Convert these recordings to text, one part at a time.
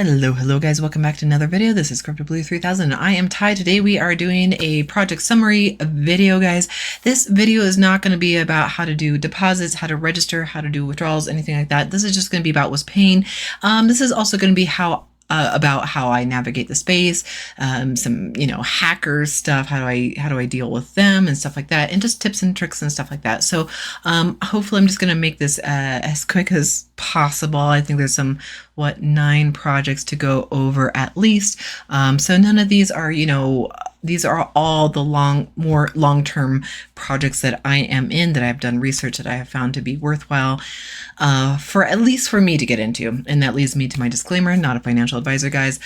Hello guys, welcome back to another video. This is Blue 3000. I am Ty. Today we are doing a project summary video, guys. This video is not going to be about how to do deposits, how to register, how to do withdrawals, anything like that. This is just going to be about what's paying. This is also going to be about how I navigate the space, some hacker stuff, how do I deal with them and stuff like that, and just tips and tricks and stuff like that. So hopefully I'm just going to make this as quick as possible. I think there's some 9 projects to go over at least. So none of these are these are all the more long-term projects that I am in, that I've done research that I have found to be worthwhile for at least for me to get into. And that leads me to my disclaimer: not a financial advisor, guys.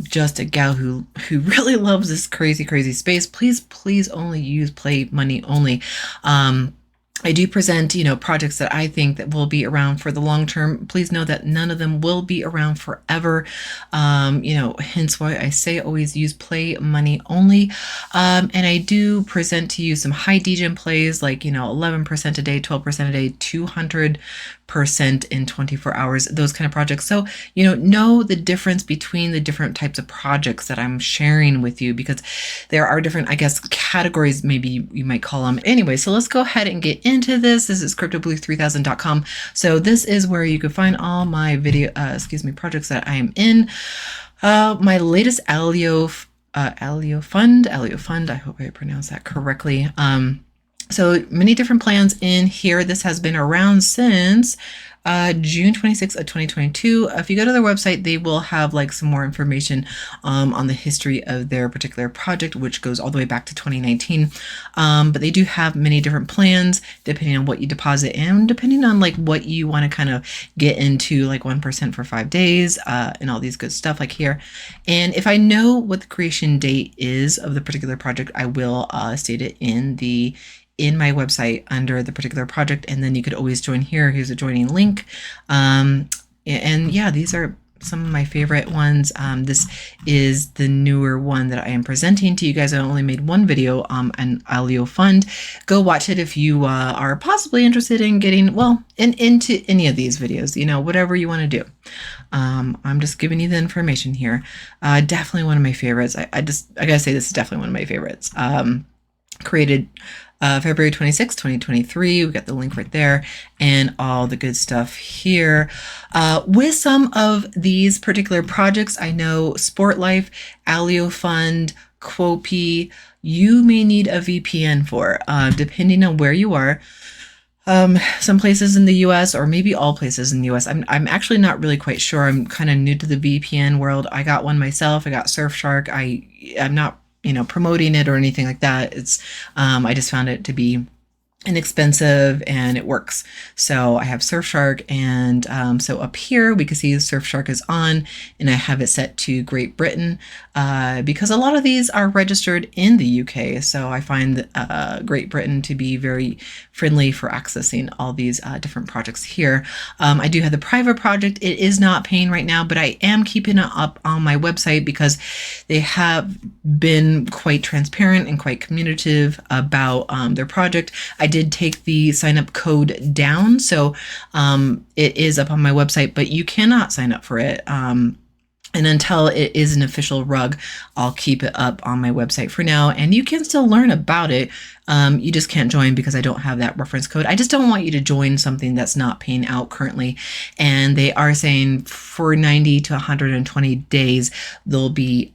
Just a gal who really loves this crazy space. Please only use play money only. I do present, projects that I think that will be around for the long term. Please know that none of them will be around forever. Hence why I say always use play money only. And I do present to you some high degen plays, like, 11% a day, 12% a day, 200% in 24 hours, those kind of projects. So, know the difference between the different types of projects that I'm sharing with you, because there are different, I guess, categories, maybe you might call them. Anyway, so let's go ahead and get into this. This is CryptoBlue3000.com. So this is where you can find all my projects that I am in. My latest Alio Fund. I hope I pronounced that correctly. So many different plans in here. This has been around since June 26th of 2022. If you go to their website, they will have some more information on the history of their particular project, which goes all the way back to 2019. But they do have many different plans depending on what you deposit and depending on what you want to kind of get into, 1% for 5 days and all these good stuff like here. And if I know what the creation date is of the particular project, I will state it in my website under the particular project, and then you could always join here. Here's a joining link. And yeah, these are some of my favorite ones. This is the newer one that I am presenting to you guys. I only made one video on Alio Fund. Go watch it if you are possibly interested in getting into any of these videos, whatever you want to do. I'm just giving you the information here. Definitely one of my favorites. I gotta say, this is definitely one of my favorites. Created February 26, 2023. We got the link right there and all the good stuff here. With some of these particular projects, I know Sportlife, Alio Fund, Kopi, you may need a VPN for, depending on where you are. Some places in the US, or maybe all places in the US. I'm actually not really quite sure. I'm kind of new to the VPN world. I got one myself. I got Surfshark. I'm not promoting it or anything like that. It's I just found it to be inexpensive and it works. So I have Surfshark, and so up here we can see Surfshark is on, and I have it set to Great Britain because a lot of these are registered in the UK. So I find Great Britain to be very friendly for accessing all these different projects here. I do have the private project. It is not paying right now, but I am keeping it up on my website because they have been quite transparent and quite communicative about their project. I did take the sign up code down, so it is up on my website, but you cannot sign up for it. And until it is an official rug, I'll keep it up on my website for now. And you can still learn about it. You just can't join because I don't have that reference code. I just don't want you to join something that's not paying out currently. And they are saying for 90 to 120 days, they'll be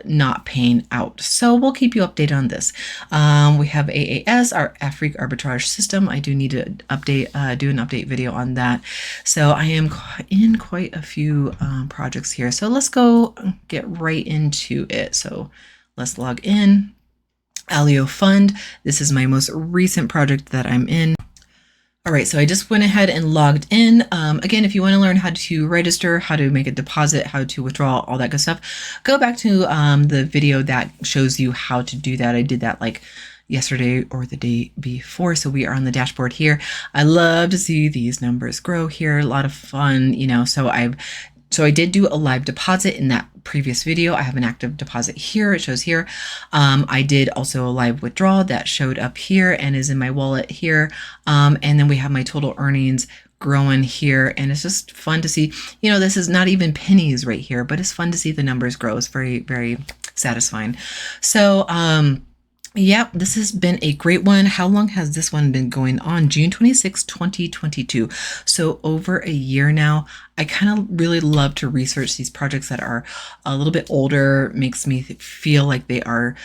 not paying out. So we'll keep you updated on this. We have AAS, our Afrique arbitrage system. I do need to update, do an update video on that. So I am in quite a few projects here. So let's go get right into it. So let's log in. Alio Fund. This is my most recent project that I'm in. All right, so I just went ahead and logged in. Again, if you want to learn how to register, how to make a deposit, how to withdraw, all that good stuff, go back to the video that shows you how to do that. I did that yesterday or the day before. So we are on the dashboard here. I love to see these numbers grow here. A lot of fun, so I've So I did do a live deposit in that previous video. I have an active deposit here. It shows here. I did also a live withdrawal that showed up here and is in my wallet here. And then we have my total earnings growing here, and it's just fun to see. You know, this is not even pennies right here, but it's fun to see the numbers grow. It's very, very satisfying. So yeah, this has been a great one. How long has this one been going on? June 26, 2022. So over a year now. I kind of really love to research these projects that are a little bit older. Makes me feel like they are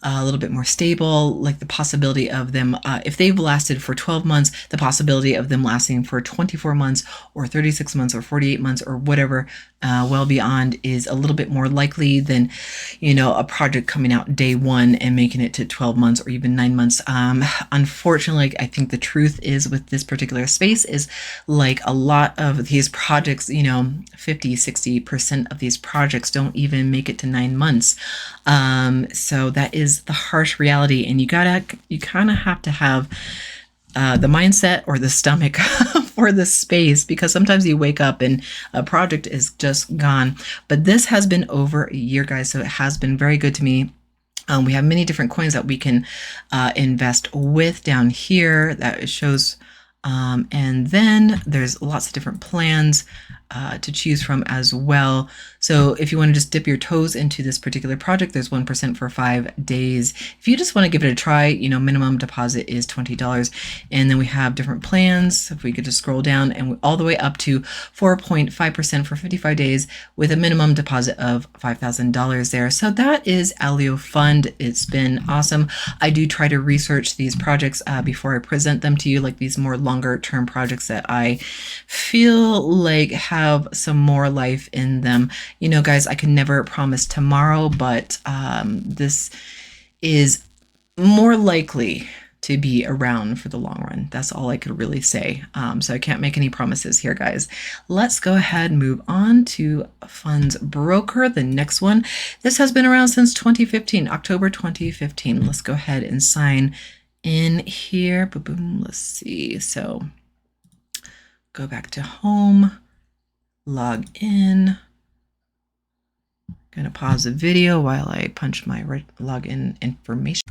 a little bit more stable, like the possibility of them, if they've lasted for 12 months, the possibility of them lasting for 24 months or 36 months or 48 months or whatever, well beyond, is a little bit more likely than, you know, a project coming out day one and making it to 12 months or even 9 months. Unfortunately, I think the truth is with this particular space is like a lot of these projects, you know, 50-60% of these projects don't even make it to 9 months. So that is the harsh reality, and you kind of have to have the mindset or the stomach for the space, because sometimes you wake up and a project is just gone. But this has been over a year, guys, so it has been very good to me. We have many different coins that we can invest with down here that it shows. And then there's lots of different plans to choose from as well. So if you want to just dip your toes into this particular project, there's 1% for 5 days. If you just want to give it a try, you know, minimum deposit is $20. And then we have different plans. If we could just scroll down and all the way up to 4.5% for 55 days with a minimum deposit of $5,000 there. So that is Alio Fund. It's been awesome. I do try to research these projects before I present them to you, like these more longer term projects that I feel like have some more life in them. You know, guys, I can never promise tomorrow, but this is more likely to be around for the long run. That's all I could really say. So I can't make any promises here, guys. Let's go ahead and move on to Funds Broker, the next one. This has been around since 2015, October 2015. Let's go ahead and sign in here. Boom, boom. Let's see. So go back to home, log in. Gonna pause the video while I punch my login information.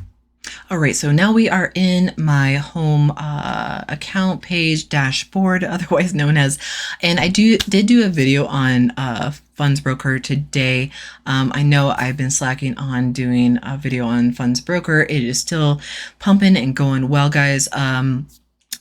All right, so now we are in my home account page dashboard, otherwise known as, and I did do a video on Funds Broker today. I know I've been slacking on doing a video on Funds Broker. It is still pumping and going well, guys.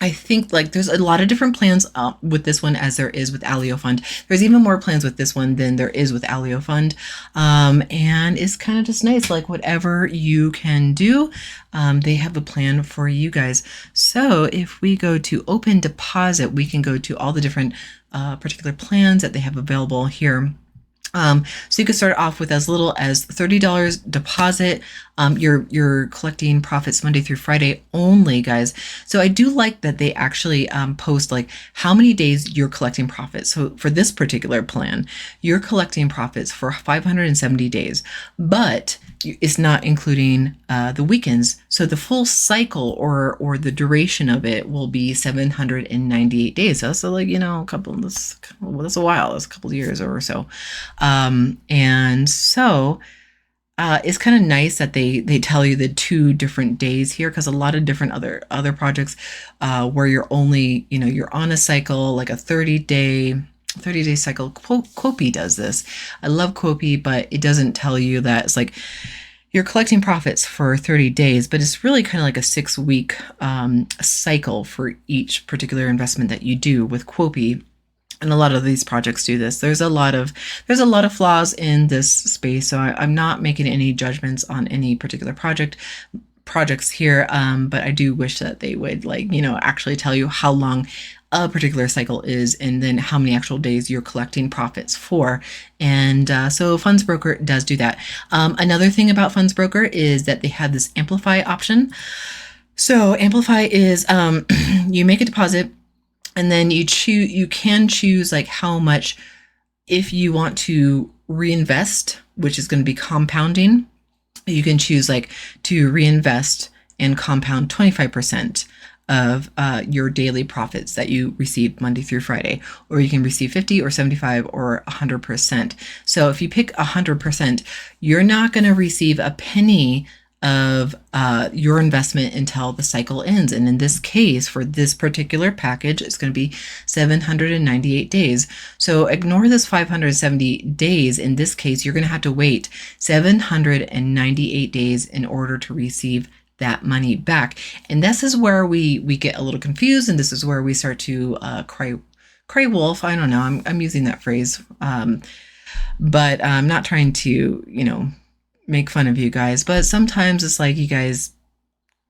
I think like there's a lot of different plans with this one as there is with Alio Fund. There's even more plans with this one than there is with Alio Fund. And it's kind of just nice, like whatever you can do, they have a plan for you guys. So if we go to open deposit, we can go to all the different particular plans that they have available here. So you could start off with as little as $30 deposit. You're collecting profits Monday through Friday only, guys. So I do like that they actually post like how many days you're collecting profits. So for this particular plan, you're collecting profits for 570 days, but it's not including the weekends. So the full cycle or the duration of it will be 798 days. So that's like, you know, that's a while. That's a couple of years or so. And so it's kind of nice that they tell you the 2 different days here, because a lot of different other projects where you're only, you know, you're on a cycle, like a 30-day cycle. Kopi does this. I love Kopi, but it doesn't tell you that it's like you're collecting profits for 30 days, but it's really kind of like a 6-week cycle for each particular investment that you do with Kopi. And a lot of these projects do this. There's a lot of flaws in this space, so I'm not making any judgments on any particular projects here. But I do wish that they would, like, you know, actually tell you how long a particular cycle is and then how many actual days you're collecting profits for. And so Funds Broker does do that. Another thing about Funds Broker is that they have this amplify option. So amplify is you make a deposit, and then you can choose like how much, if you want to reinvest, which is going to be compounding, you can choose like to reinvest and compound 25% of your daily profits that you receive Monday through Friday, or you can receive 50 or 75 or 100%. So if you pick 100%, you're not going to receive a penny of your investment until the cycle ends. And in this case, for this particular package, it's going to be 798 days. So ignore this 570 days. In this case, you're going to have to wait 798 days in order to receive that money back. And this is where we get a little confused, and this is where we start to cry wolf. I don't know. I'm using that phrase, but I'm not trying to, make fun of you guys, but sometimes it's like you guys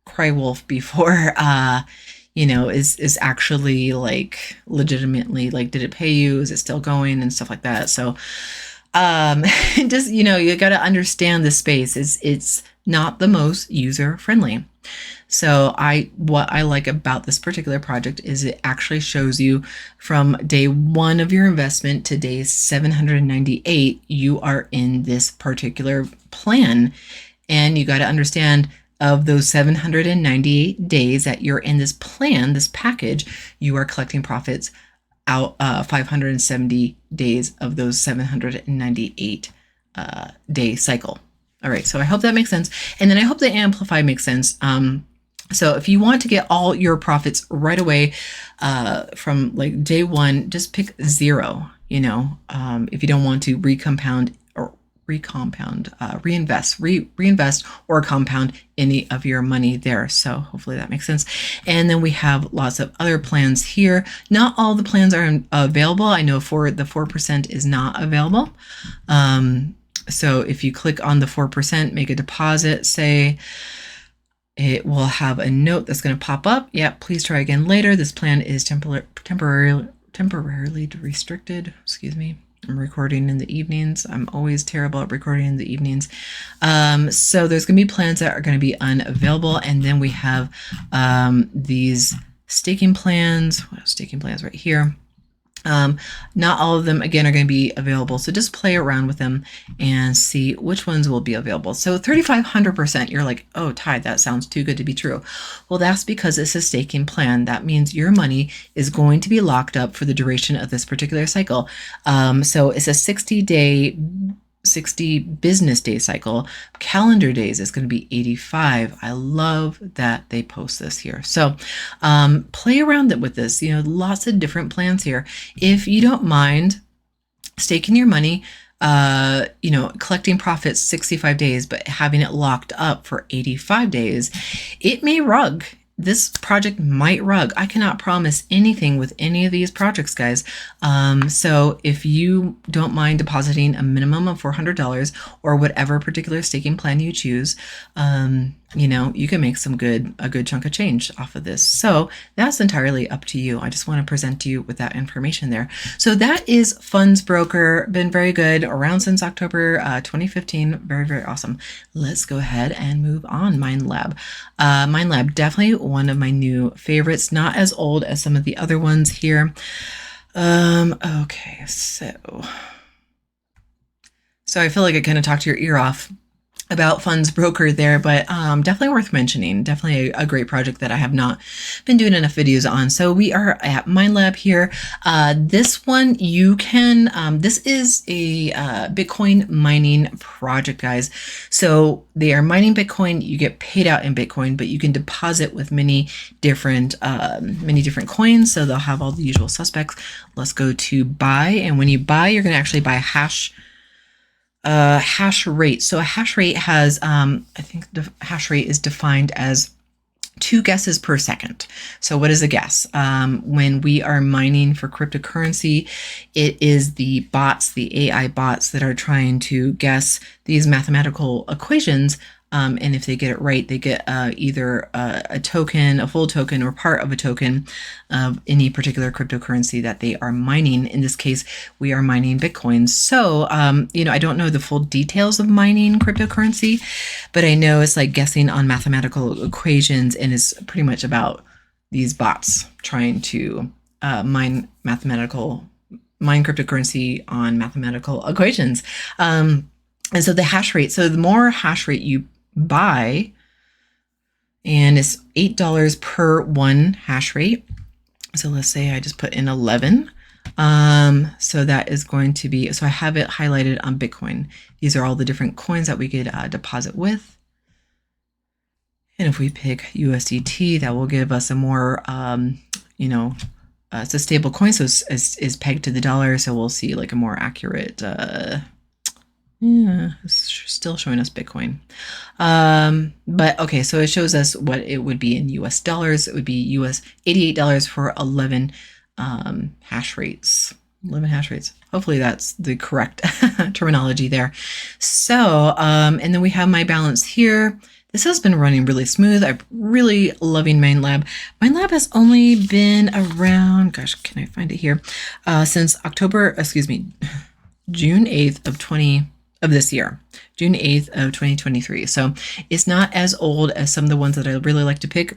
cry wolf before is actually like legitimately like, did it pay you, is it still going, and stuff like that. So just you got to understand the space. It's not the most user friendly. So what I like about this particular project is it actually shows you from day 1 of your investment to day 798, you are in this particular plan. And you got to understand, of those 798 days that you're in this plan, this package, you are collecting profits out 570 days of those 798 day cycle. All right, so I hope that makes sense. And then I hope the Amplify makes sense. So if you want to get all your profits right away from like day 1, just pick 0, if you don't want to reinvest or compound any of your money there. So hopefully that makes sense. And then we have lots of other plans here. Not all the plans are available. I know for the 4% is not available. So if you click on the 4%, make a deposit, say, it will have a note that's going to pop up. Yeah, please try again later. This plan is temporarily restricted. Excuse me. I'm recording in the evenings. I'm always terrible at recording in the evenings. So there's going to be plans that are going to be unavailable. And then we have these staking plans. Staking plans right here. Not all of them, again, are going to be available. So just play around with them and see which ones will be available. So 3,500%, you're like, oh, Ty, that sounds too good to be true. Well, that's because it's a staking plan. That means your money is going to be locked up for the duration of this particular cycle. So it's a 60 business day cycle. Calendar days is going to be 85. I love that they post this here. So play around with this, lots of different plans here. If you don't mind staking your money, collecting profits 65 days, but having it locked up for 85 days, it may rug. This project might rug. I cannot promise anything with any of these projects, guys. So if you don't mind depositing a minimum of $400 or whatever particular staking plan you choose, you can make a good chunk of change off of this. So that's entirely up to you. I just want to present to you with that information there. So that is Funds Broker. Been very good, around since October 2015. Very, very awesome. Let's go ahead and move on. MineLab. MineLab, definitely one of my new favorites. Not as old as some of the other ones here. Okay, so I feel like I kind of talked your ear off about Funds Broker there, but definitely worth mentioning. Definitely a great project that I have not been doing enough videos on. So we are at MineLab here. This one you can, this is a Bitcoin mining project, guys. So they are mining Bitcoin. You get paid out in Bitcoin, but you can deposit with many different coins. So they'll have all the usual suspects. Let's go to buy. And when you buy, you're going to actually buy hash rate. So a hash rate has, I think the hash rate is defined as 2 guesses per second. So what is a guess? When we are mining for cryptocurrency, it is the bots, the AI bots that are trying to guess these mathematical equations. And if they get it right, they get either a token, a full token, or part of a token of any particular cryptocurrency that they are mining. In this case, we are mining Bitcoin. So, I don't know the full details of mining cryptocurrency, but I know it's like guessing on mathematical equations, and it's pretty much about these bots trying to mine cryptocurrency on mathematical equations. And so the hash rate, so the more hash rate you buy, and it's $8 per one hash rate. So let's say I just put in 11. So that is going to be, so I have it highlighted on Bitcoin. These are all the different coins that we could deposit with. And if we pick USDT, that will give us a more, it's a stable coin, so it's pegged to the dollar. So we'll see like a more accurate, yeah, it's still showing us Bitcoin. But okay, so it shows us what it would be in US dollars. It would be US $88 for 11 hash rates. 11 hash rates. Hopefully that's the correct terminology there. So, and then we have my balance here. This has been running really smooth. I'm really loving MineLab. MineLab has only been around, gosh, can I find it here? Since June 8th of this year, June 8th of 2023. So it's not as old as some of the ones that I really like to pick,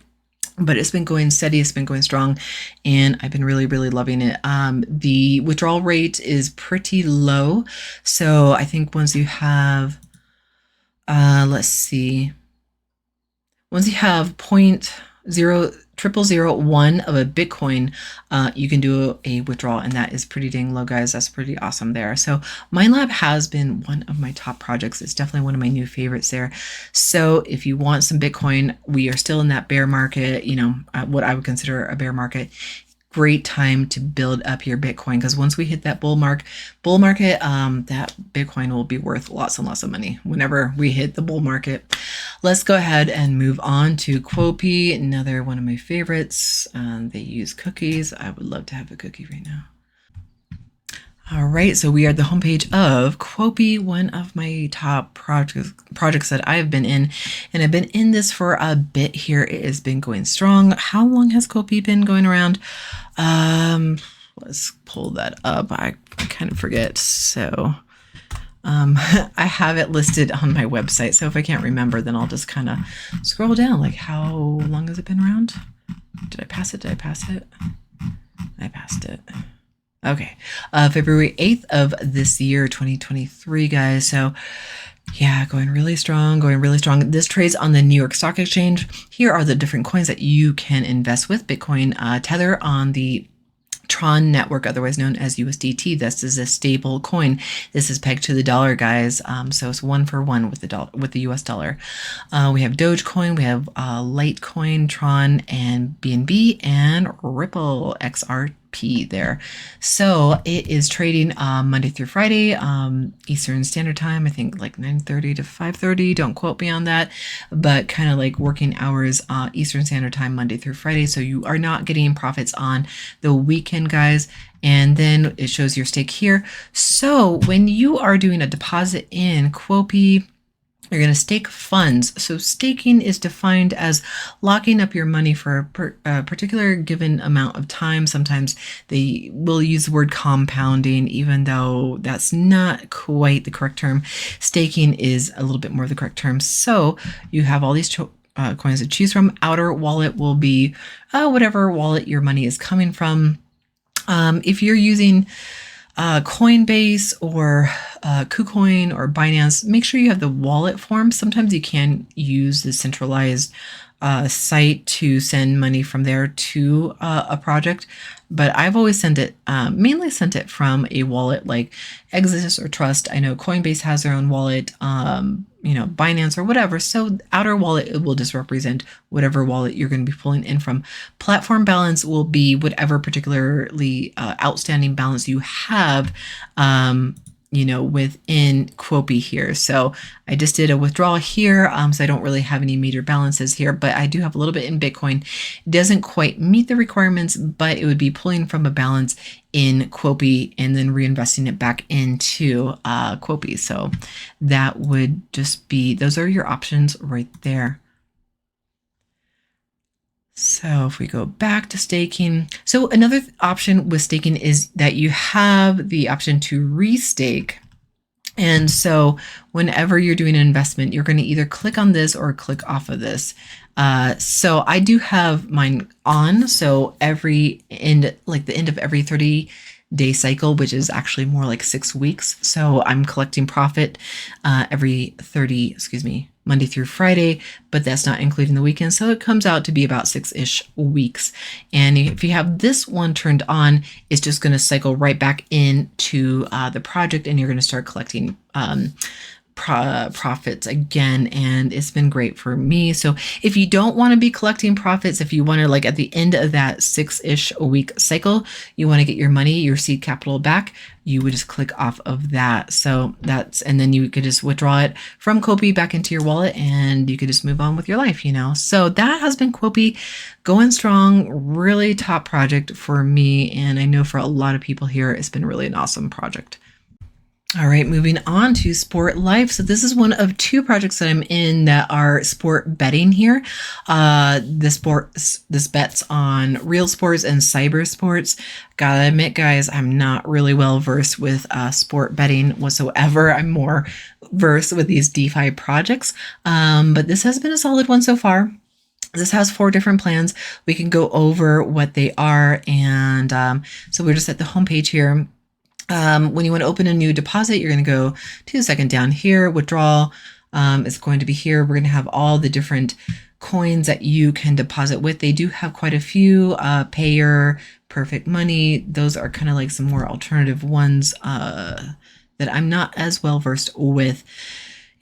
but it's been going steady, it's been going strong, and I've been really, really loving it. The withdrawal rate is pretty low. So I think once you have, let's see, once you have 0.0001 of a Bitcoin, you can do a withdrawal, and that is pretty dang low, guys. That's pretty awesome there. So MineLab has been one of my top projects. It's definitely one of my new favorites there. So if you want some Bitcoin, we are still in that bear market, what I would consider a bear market. Great time to build up your Bitcoin, because once we hit that bull market, that Bitcoin will be worth lots and lots of money whenever we hit the bull market. Let's go ahead and move on to Kopi, another one of my favorites. They use cookies. I would love to have a cookie right now. All right, so we are at the homepage of Kopi, one of my top projects that I've been in, and I've been in this for a bit here. It has been going strong. How long has Kopi been going around? Let's pull that up. I kind of forget. So I have it listed on my website. So if I can't remember, then I'll just kind of scroll down. Like, how long has it been around? Did I pass it? I passed it. Okay, February 8th of this year, 2023, guys. So yeah, going really strong. This trades on the New York Stock Exchange. Here are the different coins that you can invest with. Bitcoin, Tether on the Tron network, otherwise known as USDT. This is a stable coin. This is pegged to the dollar, guys. So it's 1-for-1 with the US dollar. We have Dogecoin, we have Litecoin, Tron, and BNB, and Ripple XRP there. So it is trading Monday through Friday, Eastern Standard Time. I think like 9:30 to 5:30. Don't quote me on that, but kind of like working hours, Eastern Standard Time, Monday through Friday. So you are not getting profits on the weekend, guys. And then it shows your stake here. So when you are doing a deposit in Kopi, you're going to stake funds. So staking is defined as locking up your money for a particular given amount of time. Sometimes they will use the word compounding, even though that's not quite the correct term. Staking is a little bit more the correct term. So you have all these coins to choose from. Outer wallet will be whatever wallet your money is coming from. If you're using Coinbase or KuCoin or Binance, make sure you have the wallet form. Sometimes you can use the centralized site to send money from there to a project, but I've always mainly sent it from a wallet like Exodus or Trust. I know Coinbase has their own wallet, Binance or whatever. So outer wallet, it will just represent whatever wallet you're going to be pulling in from. Platform balance will be whatever particularly outstanding balance you have, within Kopi here. So I just did a withdrawal here. So I don't really have any major balances here, but I do have a little bit in Bitcoin. It doesn't quite meet the requirements, but it would be pulling from a balance in Kopi and then reinvesting it back into Kopi. So that would just be, those are your options right there. So if we go back to staking, so another option with staking is that you have the option to restake. And so whenever you're doing an investment, you're going to either click on this or click off of this. So I do have mine on. So the end of every 30-day cycle, which is actually more like 6 weeks. So I'm collecting profit every 30, Monday through Friday, but that's not including the weekends. So it comes out to be about 6-ish weeks. And if you have this one turned on, it's just going to cycle right back into the project, and you're going to start collecting profits again, and it's been great for me. So if you don't want to be collecting profits, if you want to, like, at the end of that 6-ish a week cycle, you want to get your money, your seed capital back, you would just click off of that. So that's, and then you could just withdraw it from Kopi back into your wallet, and you could just move on with your life, you know. So that has been Kopi, going strong, really top project for me, and I know for a lot of people here, it's been really an awesome project. All right, moving on to Sportlife. So this is one of 2 projects that I'm in that are sport betting here. This bets on real sports and cyber sports. Gotta admit, guys, I'm not really well versed with sport betting whatsoever. I'm more versed with these DeFi projects, but this has been a solid one so far. This has 4 different plans. We can go over what they are, and so we're just at the homepage here. When you want to open a new deposit, you're going to go to the second down here, withdrawal. It's going to be here. We're going to have all the different coins that you can deposit with. They do have quite a few, Payer, Perfect Money. Those are kind of like some more alternative ones that I'm not as well versed with.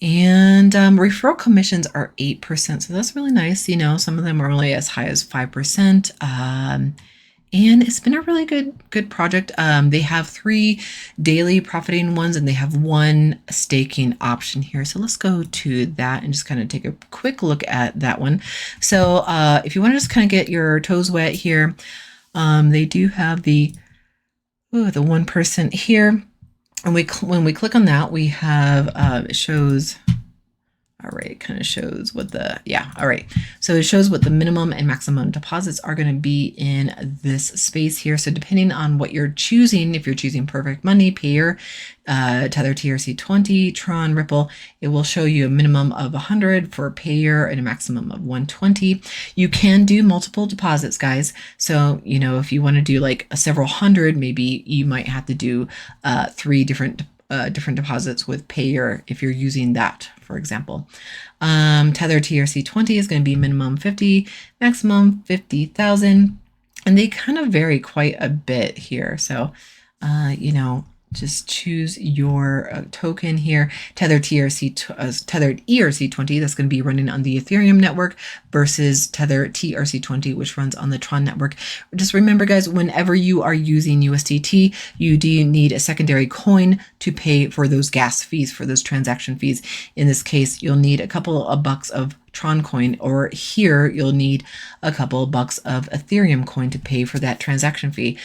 And referral commissions are 8%. So that's really nice. You know, some of them are only as high as 5%. And it's been a really good project. They have 3 daily profiting ones, and they have 1 staking option here. So let's go to that and just kind of take a quick look at that one. So if you want to just kind of get your toes wet here, they do have the 1% here. And when we click on that, we have, it shows, all right, it kind of shows what all right. So it shows what the minimum and maximum deposits are going to be in this space here. So depending on what you're choosing, if you're choosing Perfect Money, Payer, Tether TRC20, Tron, Ripple, it will show you a minimum of 100 for Payer and a maximum of 120. You can do multiple deposits, guys. So, you know, if you want to do like several hundred, maybe you might have to do 3 different deposits with Payer if you're using that, for example. Tether TRC20 is going to be minimum 50, maximum 50,000, and they kind of vary quite a bit here. So, you know, just choose your token here. Tethered ERC20, that's going to be running on the Ethereum network, versus Tether TRC20, which runs on the Tron network. Just remember, guys, whenever you are using USDT, you do need a secondary coin to pay for those gas fees, for those transaction fees. In this case, you'll need a couple of bucks of Tron coin, or here you'll need a couple of bucks of Ethereum coin to pay for that transaction fee.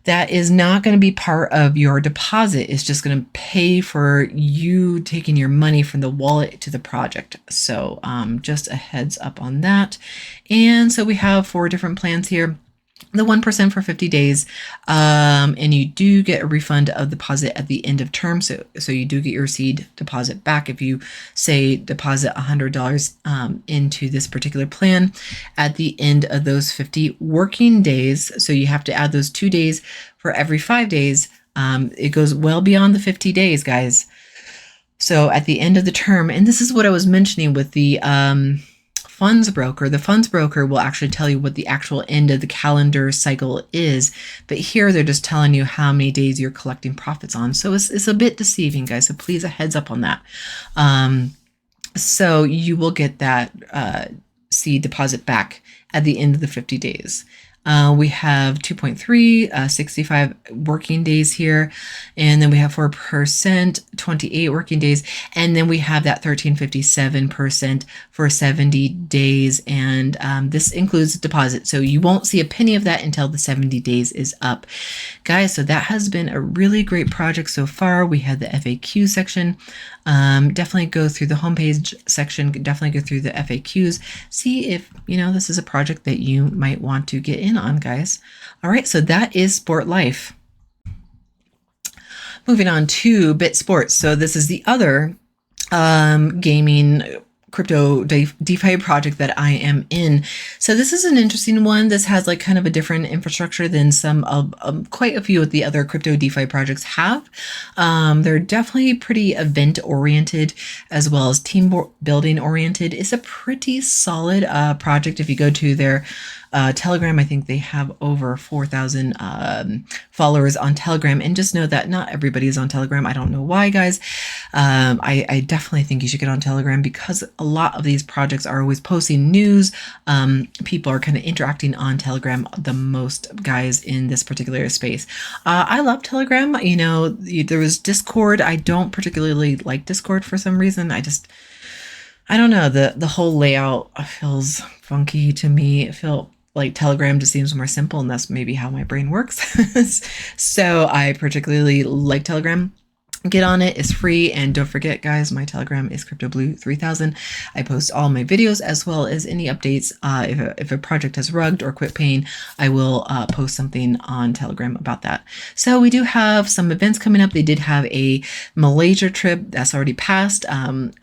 That is not going to be part of your deposit. It's just going to pay for you taking your money from the wallet to the project. So just a heads up on that. And so we have 4 different plans here. The 1% for 50 days, and you do get a refund of deposit at the end of term. So you do get your seed deposit back if you say deposit $100 into this particular plan at the end of those 50 working days. So you have to add those 2 days for every 5 days. It goes well beyond the 50 days, guys. So at the end of the term, and this is what I was mentioning with the funds broker. The funds broker will actually tell you what the actual end of the calendar cycle is, but here they're just telling you how many days you're collecting profits on. So it's a bit deceiving, guys. So please, a heads up on that. So you will get that seed deposit back at the end of the 50 days. We have 2.3, 65 working days here. And then we have 4%, 28 working days. And then we have that 1357% for 70 days. And this includes deposit. So you won't see a penny of that until the 70 days is up. Guys, so that has been a really great project so far. We had the FAQ section. Definitely go through the homepage section, definitely go through the FAQs, see if, you know, this is a project that you might want to get in on, guys. All right, so that is Sportlife. Moving on to BitSports. So this is the other gaming crypto DeFi project that I am in. So this is an interesting one. This has like kind of a different infrastructure than some of quite a few of the other crypto DeFi projects have. They're definitely pretty event oriented as well as team building oriented. It's a pretty solid project. If you go to their Telegram, I think they have over 4,000 followers on Telegram. And just know that not everybody is on Telegram. I don't know why, guys. I definitely think you should get on Telegram because a lot of these projects are always posting news. People are kind of interacting on Telegram the most, guys, in this particular space. I love Telegram. You know, there was Discord. I don't particularly like Discord for some reason. I don't know. The whole layout feels funky to me. It felt like Telegram just seems more simple, and that's maybe how my brain works. So I particularly like Telegram. Get on it. It's free. And don't forget, guys, my Telegram is CryptoBlue3000. I post all my videos as well as any updates. If a project has rugged or quit paying, I will post something on Telegram about that. So we do have some events coming up. They did have a Malaysia trip that's already passed.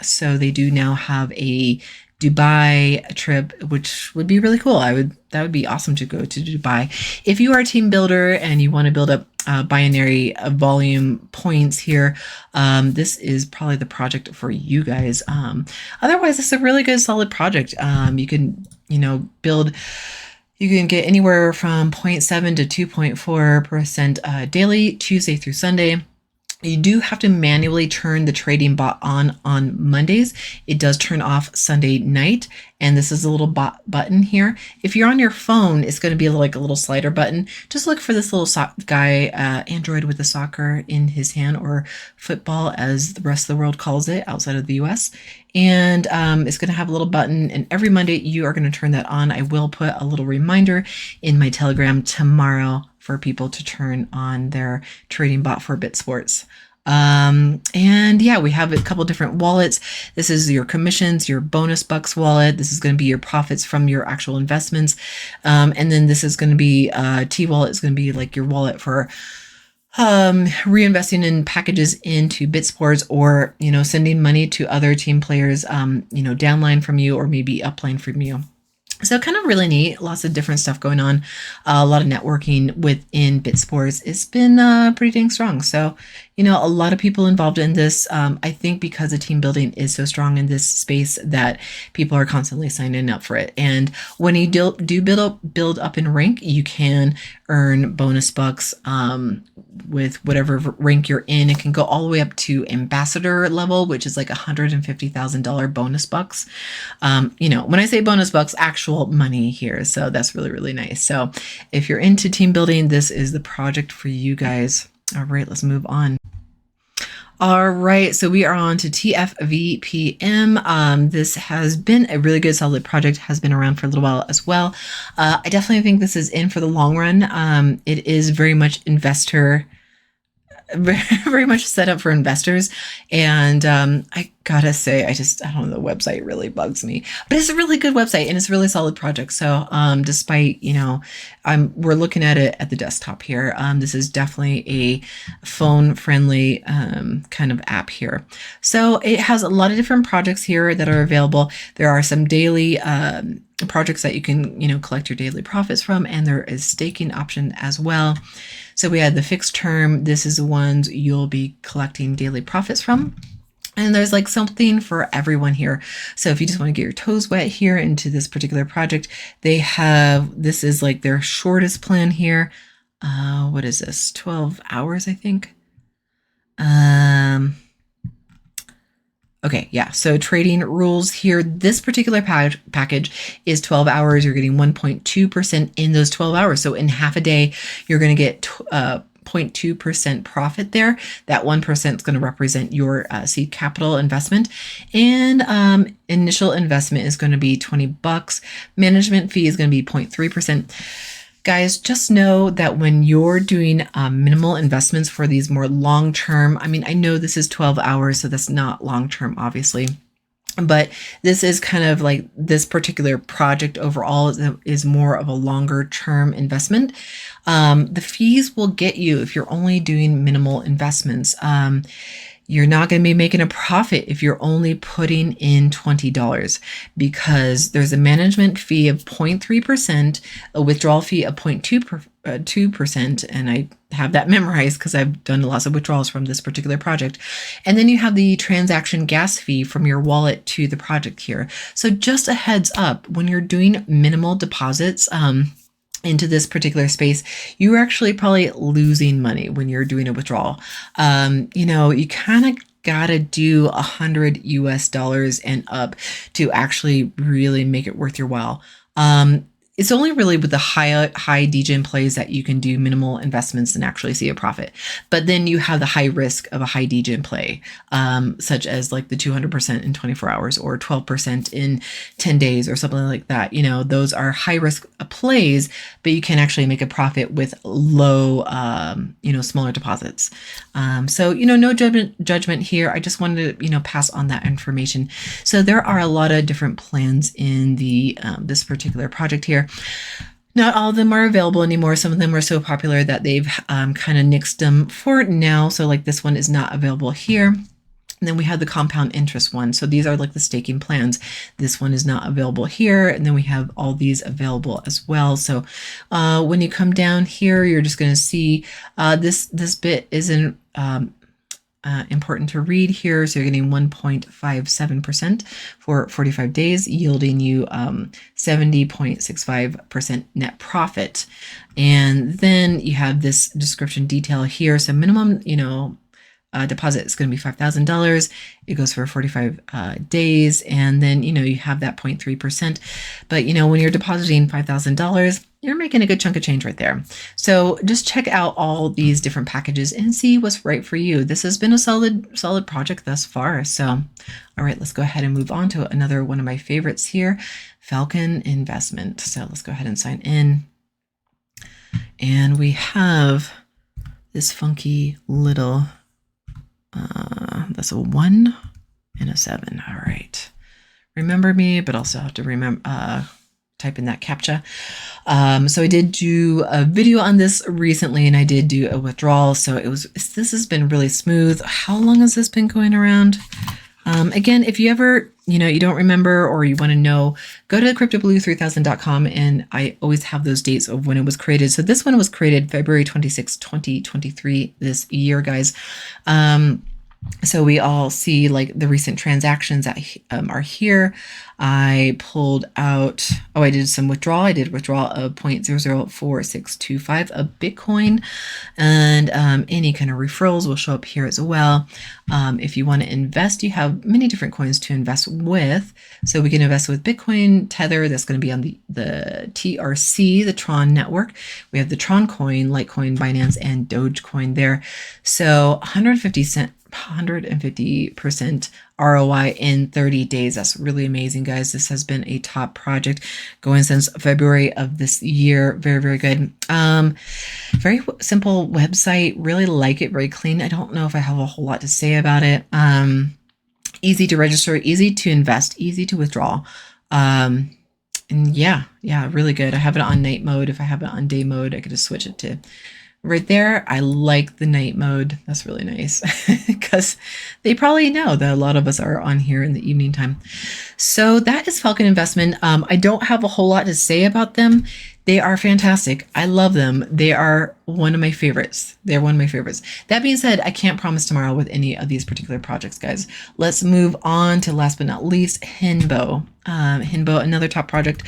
So they do now have a Dubai trip, which would be really cool. That would be awesome to go to Dubai. If you are a team builder and you want to build up binary volume points here, this is probably the project for you guys. Otherwise, it's a really good solid project. You can, build. You can get anywhere from 0.7 to 2.4% daily, Tuesday through Sunday. You do have to manually turn the trading bot on Mondays. It does turn off Sunday night. And this is a little button here. If you're on your phone, it's going to be like a little slider button. Just look for this little guy, Android with a soccer in his hand, or football as the rest of the world calls it outside of the US. And it's going to have a little button, and every Monday you are going to turn that on. I will put a little reminder in my Telegram tomorrow for people to turn on their trading bot for BitSports. And yeah, we have a couple different wallets. This is your commissions, your bonus bucks wallet. This is going to be your profits from your actual investments. And then this is going to be T wallet is going to be like your wallet for reinvesting in packages into BitSports, or, sending money to other team players, downline from you or maybe upline from you. So kind of really neat. Lots of different stuff going on. A lot of networking within BitSports. It's been pretty dang strong. So, a lot of people involved in this. I think because the team building is so strong in this space that people are constantly signing up for it. And when you do build up in rank, you can earn bonus bucks with whatever rank you're in. It can go all the way up to ambassador level, which is like $150,000 bonus bucks. When I say bonus bucks, actual money here. So that's really, really nice. So if you're into team building, this is the project for you guys. All right, let's move on. All right, so we are on to TFVPM. This has been a really good, solid project, has been around for a little while as well. I definitely think this is in for the long run. It is very much very much set up for investors. And I gotta say, I don't know, the website really bugs me, but it's a really good website and it's a really solid project. So despite, we're looking at it at the desktop here. This is definitely a phone friendly kind of app here. So it has a lot of different projects here that are available. There are some daily projects that you can, collect your daily profits from, and there is staking option as well. So we had the fixed term. This is the ones you'll be collecting daily profits from. And there's like something for everyone here. So if you just want to get your toes wet here into this particular project, this is like their shortest plan here. What is this? 12 hours, I think. Okay, yeah, so trading rules here. This particular package is 12 hours. You're getting 1.2% in those 12 hours. So in half a day, you're going to get 0.2% profit there. That 1% is going to represent your seed capital investment. And initial investment is going to be $20. Management fee is going to be 0.3%. Guys, just know that when you're doing minimal investments for these more long-term, I know this is 12 hours, so that's not long-term, obviously. But this is kind of like this particular project overall is more of a longer term investment. The fees will get you if you're only doing minimal investments. You're not going to be making a profit if you're only putting in $20 because there's a management fee of 0.3%, a withdrawal fee of 0.2%, and I have that memorized because I've done lots of withdrawals from this particular project. And then you have the transaction gas fee from your wallet to the project here. So just a heads up, when you're doing minimal deposits, into this particular space, you're actually probably losing money when you're doing a withdrawal. You kind of gotta do $100 and up to actually really make it worth your while. It's only really with the high degen plays that you can do minimal investments and actually see a profit. But then you have the high risk of a high degen play, such as like the 200% in 24 hours or 12% in 10 days or something like that. Those are high risk plays, but you can actually make a profit with low, smaller deposits. No judgment here. I just wanted to, pass on that information. So there are a lot of different plans in the this particular project here. Not all of them are available anymore. Some of them are so popular that they've kind of nixed them for now. So like this one is not available here. And then we have the compound interest one. So these are like the staking plans. This one is not available here. And then we have all these available as well. So when you come down here, you're just going to see this bit isn't important to read here. So you're getting 1.57% for 45 days, yielding you 70.65% net profit. And then you have this description detail here. So minimum, deposit is going to be $5,000. It goes for 45 days. And then, you have that 0.3%. But, when you're depositing $5,000, you're making a good chunk of change right there. So just check out all these different packages and see what's right for you. This has been a solid project thus far. So, all right, let's go ahead and move on to another one of my favorites here, Falcon Investment. So let's go ahead and sign in. And we have this funky little, that's a 1 and a 7. All right. Remember me, but also have to remember, type in that CAPTCHA. So I did do a video on this recently, and I did do a withdrawal. So this has been really smooth. How long has this been going around? Again, if you ever, you don't remember or you want to know, go to cryptoblue3000.com, and I always have those dates of when it was created. So this one was created February 26, 2023 this year, guys. So we all see like the recent transactions that are here. I pulled out, I did some withdrawal. I did withdrawal of 0.004625 of Bitcoin, and any kind of referrals will show up here as well. If you want to invest, you have many different coins to invest with. So we can invest with Bitcoin, Tether, that's going to be on the TRC, the Tron network. We have the Tron coin, Litecoin, Binance, and Dogecoin there. So 150% ROI in 30 days. That's really amazing, guys. This has been a top project going since February of this year. Very, very good. Very simple website. Really like it. Very clean. I don't know if I have a whole lot to say about it. Easy to register, easy to invest, easy to withdraw. And yeah, really good. I have it on night mode. If I have it on day mode, I could just switch it to right there. I like the night mode. That's really nice because they probably know that a lot of us are on here in the evening time. So that is Falcon Investment. I don't have a whole lot to say about them. They are fantastic. I love them. They are one of my favorites. They're one of my favorites. That being said, I can't promise tomorrow with any of these particular projects, guys. Let's move on to last but not least, Hinbo. Hinbo, another top project.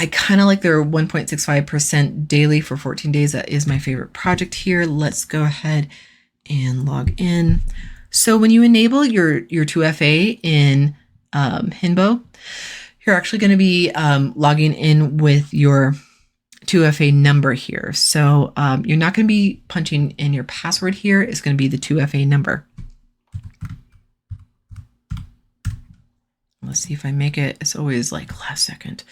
I kind of like their 1.65% daily for 14 days. That is my favorite project here. Let's go ahead and log in. So when you enable your 2FA in Hinbo, you're actually going to be logging in with your 2FA number here. So you're not going to be punching in your password here. It's going to be the 2FA number. Let's see if I make it. It's always like last second.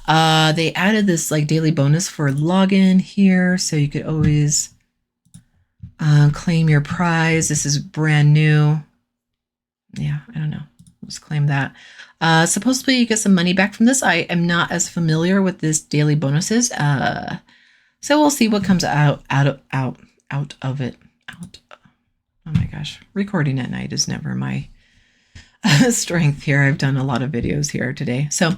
They added this like daily bonus for login here. So you could always claim your prize. This is brand new. Yeah, I don't know. Let's claim that. Supposedly you get some money back from this. I am not as familiar with this daily bonuses. So we'll see what comes out of it. Oh my gosh, recording at night is never my strength here. I've done a lot of videos here today. So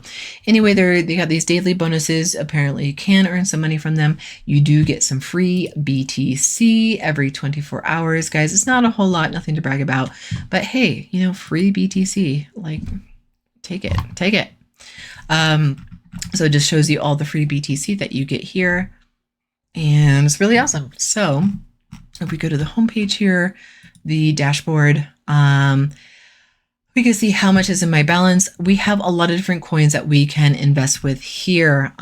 anyway, they got these daily bonuses. Apparently you can earn some money from them. You do get some free BTC every 24 hours, guys. It's not a whole lot, nothing to brag about, but hey, you know, free BTC, like take it. So it just shows you all the free BTC that you get here, and it's really awesome. So if we go to the homepage here, the dashboard, we can see how much is in my balance. We have a lot of different coins that we can invest with here.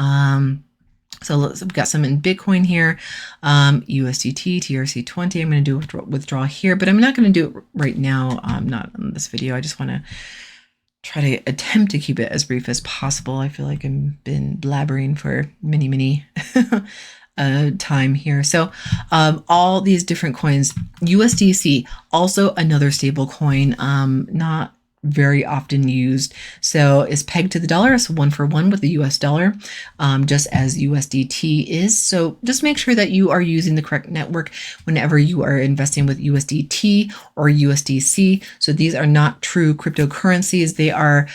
So we've got some in Bitcoin here, USDT, TRC20. I'm going to do a withdrawal here, but I'm not going to do it right now. Not in this video. I just want to try to attempt to keep it as brief as possible. I feel like I've been blabbering for many time here. So all these different coins, USDC, also another stable coin, not very often used. So it's pegged to the dollar. So 1-for-1 with the US dollar, just as USDT is. So just make sure that you are using the correct network whenever you are investing with USDT or USDC. So these are not true cryptocurrencies. They are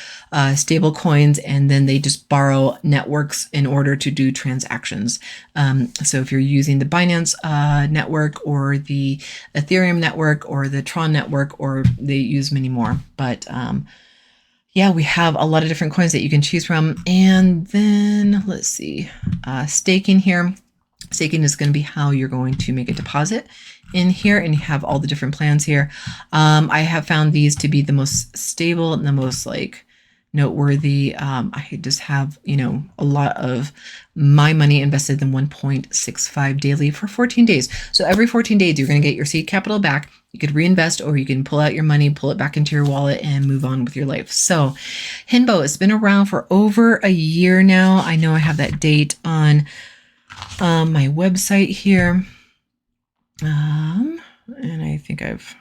stable coins, and then they just borrow networks in order to do transactions. So if you're using the Binance network or the Ethereum network or the Tron network, or they use many more, but yeah, we have a lot of different coins that you can choose from. And then let's see, staking here. Staking is going to be how you're going to make a deposit in here, and you have all the different plans here. I have found these to be the most stable and the most like noteworthy. I just have, you know, a lot of my money invested in 1.65 daily for 14 days. So every 14 days, you're going to get your seed capital back. You could reinvest, or you can pull out your money, pull it back into your wallet, and move on with your life. So Hinbo has been around for over a year now. I know I have that date on my website here. And I think I've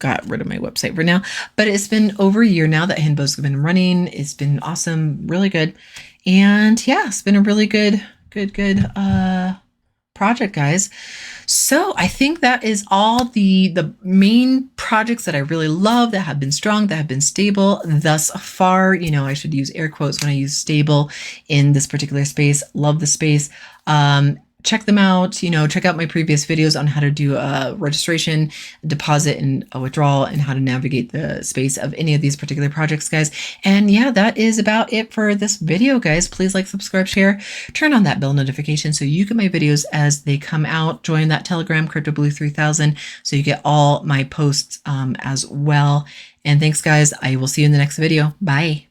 got rid of my website for now, but it's been over a year now that Hinbo's been running. It's been awesome, really good. And yeah, it's been a really good project, guys. So I think that is all the main projects that I really love, that have been strong, that have been stable thus far. You know, I should use air quotes when I use stable in this particular space. Love the space. Check them out, you know, check out my previous videos on how to do a registration, deposit, and a withdrawal, and how to navigate the space of any of these particular projects, guys. And yeah, that is about it for this video, guys. Please like, subscribe, share, turn on that bell notification so you get my videos as they come out. Join that Telegram, CryptoBlue3000, so you get all my posts as well. And thanks, guys. I will see you in the next video. Bye.